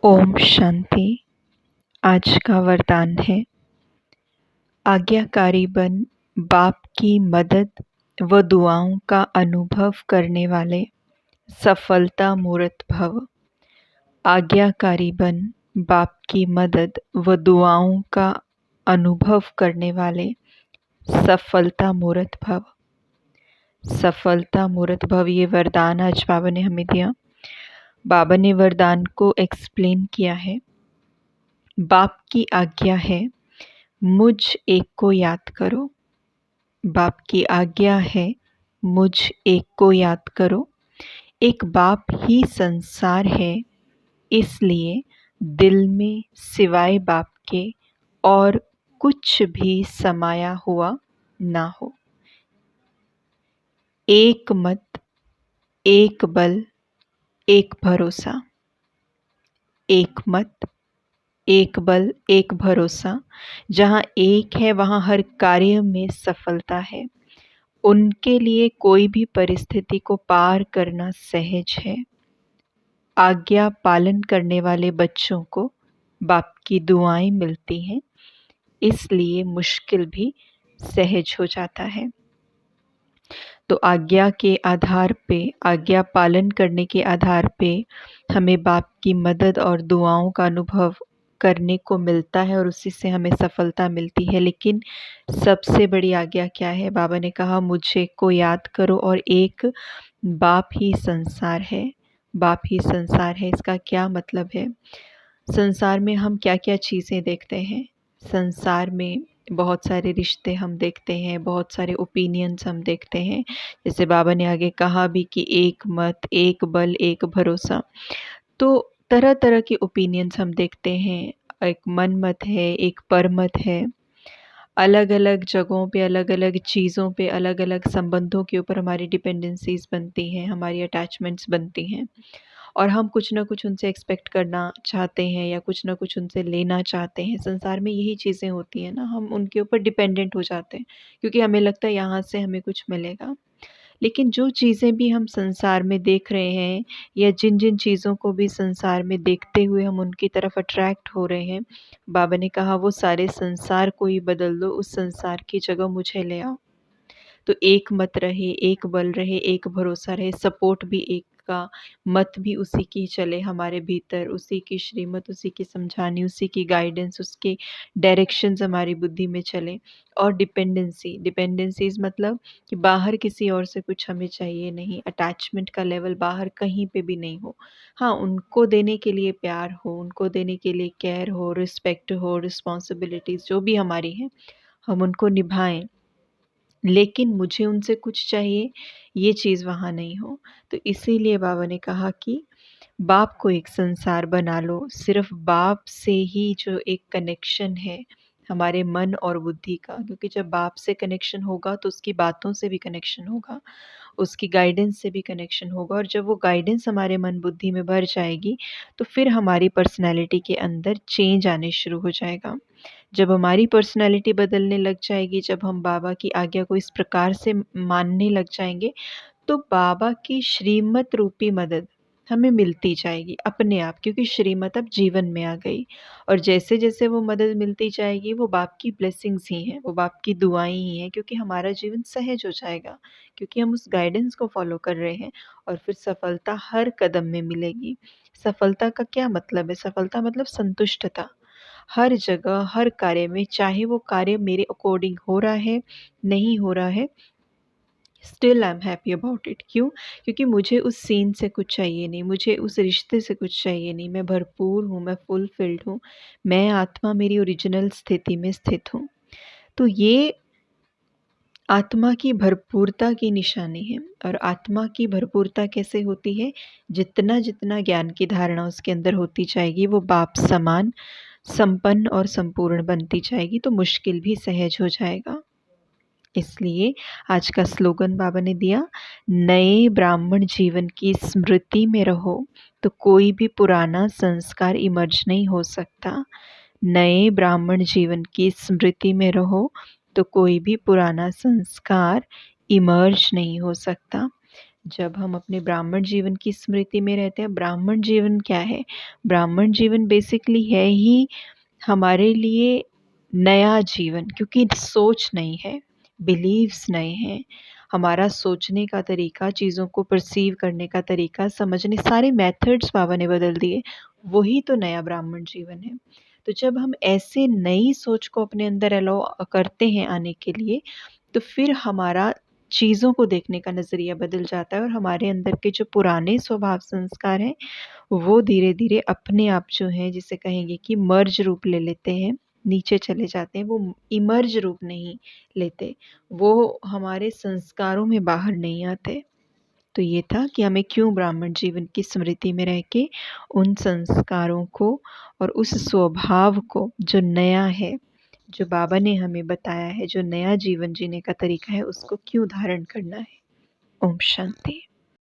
ओम शांति। आज का वरदान है, आज्ञाकारी बन बाप की मदद व दुआओं का अनुभव करने वाले सफलता मूर्त भव। आज्ञाकारी बन बाप की मदद व दुआओं का अनुभव करने वाले सफलता मूर्त भव। सफलता मूर्त भव, ये वरदान आज बाबा ने हमें दिया। बाबा ने वरदान को एक्सप्लेन किया है। बाप की आज्ञा है, मुझ एक को याद करो। बाप की आज्ञा है, मुझ एक को याद करो। एक बाप ही संसार है, इसलिए दिल में सिवाय बाप के और कुछ भी समाया हुआ ना हो। एक मत, एक बल, एक भरोसा। एक मत, एक बल, एक भरोसा। जहाँ एक है वहाँ हर कार्य में सफलता है। उनके लिए कोई भी परिस्थिति को पार करना सहज है। आज्ञा पालन करने वाले बच्चों को बाप की दुआएं मिलती हैं, इसलिए मुश्किल भी सहज हो जाता है। तो आज्ञा के आधार पे, आज्ञा पालन करने के आधार पे हमें बाप की मदद और दुआओं का अनुभव करने को मिलता है और उसी से हमें सफलता मिलती है। लेकिन सबसे बड़ी आज्ञा क्या है? बाबा ने कहा, मुझे को याद करो और एक बाप ही संसार है। बाप ही संसार है, इसका क्या मतलब है? संसार में हम क्या क्या चीज़ें देखते हैं? संसार में बहुत सारे रिश्ते हम देखते हैं, बहुत सारे ओपिनियंस हम देखते हैं। जैसे बाबा ने आगे कहा भी कि एक मत, एक बल, एक भरोसा। तो तरह तरह के ओपिनियंस हम देखते हैं। एक मन मत है, एक परमत है। अलग अलग जगहों पे, अलग अलग चीज़ों पे, अलग अलग संबंधों के ऊपर हमारी डिपेंडेंसीज बनती हैं, हमारी अटैचमेंट्स बनती हैं और हम कुछ ना कुछ उनसे एक्सपेक्ट करना चाहते हैं या कुछ ना कुछ उनसे लेना चाहते हैं। संसार में यही चीज़ें होती हैं ना, हम उनके ऊपर डिपेंडेंट हो जाते हैं क्योंकि हमें लगता है यहाँ से हमें कुछ मिलेगा। लेकिन जो चीज़ें भी हम संसार में देख रहे हैं या जिन जिन चीज़ों को भी संसार में देखते हुए हम उनकी तरफ अट्रैक्ट हो रहे हैं, बाबा ने कहा वो सारे संसार को ही बदल दो, उस संसार की जगह मुझे ले आओ। तो एक मत रहे, एक बल रहे, एक भरोसा रहे, सपोर्ट भी एक का, मत भी उसी की चले हमारे भीतर, उसी की श्रीमत, उसी की समझानी, उसी की गाइडेंस, उसके डायरेक्शंस हमारी बुद्धि में चले। और डिपेंडेंसीज मतलब कि बाहर किसी और से कुछ हमें चाहिए नहीं, अटैचमेंट का लेवल बाहर कहीं पे भी नहीं हो। हाँ, उनको देने के लिए प्यार हो, उनको देने के लिए केयर हो, रिस्पेक्ट हो, रिस्पॉन्सिबिलिटीज़ जो भी हमारी हैं हम उनको निभाएं, लेकिन मुझे उनसे कुछ चाहिए, ये चीज़ वहाँ नहीं हो। तो इसीलिए बाबा ने कहा कि बाप को एक संसार बना लो। सिर्फ बाप से ही जो एक कनेक्शन है हमारे मन और बुद्धि का, क्योंकि जब बाप से कनेक्शन होगा तो उसकी बातों से भी कनेक्शन होगा, उसकी गाइडेंस से भी कनेक्शन होगा। और जब वो गाइडेंस हमारे मन बुद्धि में भर जाएगी तो फिर हमारी पर्सनैलिटी के अंदर चेंज आने शुरू हो जाएगा। जब हमारी पर्सनैलिटी बदलने लग जाएगी, जब हम बाबा की आज्ञा को इस प्रकार से मानने लग जाएंगे, तो बाबा की श्रीमत रूपी मदद हमें मिलती जाएगी अपने आप, क्योंकि श्रीमत अब जीवन में आ गई। और जैसे जैसे वो मदद मिलती जाएगी, वो बाप की ब्लेसिंग्स ही हैं, वो बाप की दुआएं ही हैं, क्योंकि हमारा जीवन सहज हो जाएगा, क्योंकि हम उस गाइडेंस को फॉलो कर रहे हैं। और फिर सफलता हर कदम में मिलेगी। सफलता का क्या मतलब है? सफलता मतलब संतुष्टता। हर जगह, हर कार्य में, चाहे वो कार्य मेरे अकॉर्डिंग हो रहा है, नहीं हो रहा है, still I am happy about it. क्यों? क्योंकि मुझे उस सीन से कुछ चाहिए नहीं, मुझे उस रिश्ते से कुछ चाहिए नहीं। मैं भरपूर हूँ, मैं फुलफिल्ड हूँ, मैं आत्मा मेरी ओरिजिनल स्थिति में स्थित हूँ। तो ये आत्मा की भरपूरता की निशानी है। और आत्मा की भरपूरता कैसे होती है? जितना जितना ज्ञान की धारणा उसके अंदर होती जाएगी, वो बाप समान संपन्न और संपूर्ण बनती जाएगी, तो मुश्किल भी सहज हो जाएगा। इसलिए आज का स्लोगन बाबा ने दिया, नए ब्राह्मण जीवन की स्मृति में रहो तो कोई भी पुराना संस्कार इमर्ज नहीं हो सकता। नए ब्राह्मण जीवन की स्मृति में रहो तो कोई भी पुराना संस्कार इमर्ज नहीं हो सकता। जब हम अपने ब्राह्मण जीवन की स्मृति में रहते हैं, ब्राह्मण जीवन क्या है? ब्राह्मण जीवन बेसिकली है ही हमारे लिए नया जीवन, क्योंकि सोच नहीं है, बिलीव्स नए हैं, हमारा सोचने का तरीका, चीज़ों को परसीव करने का तरीका, समझने, सारे मेथड्स बाबा ने बदल दिए। वही तो नया ब्राह्मण जीवन है। तो जब हम ऐसे नई सोच को अपने अंदर अलाउ करते हैं आने के लिए, तो फिर हमारा चीज़ों को देखने का नज़रिया बदल जाता है और हमारे अंदर के जो पुराने स्वभाव संस्कार हैं, वो धीरे-धीरे अपने आप जो हैं, जिसे कहेंगे कि मर्ज रूप ले लेते हैं, नीचे चले जाते हैं। वो इमर्ज रूप नहीं लेते, वो हमारे संस्कारों में बाहर नहीं आते। तो ये था कि हमें क्यों ब्राह्मण जीवन की स्मृति में रह के उन संस्कारों को और उस स्वभाव को जो नया है, जो बाबा ने हमें बताया है, जो नया जीवन जीने का तरीका है, उसको क्यों धारण करना है। ओम शांति।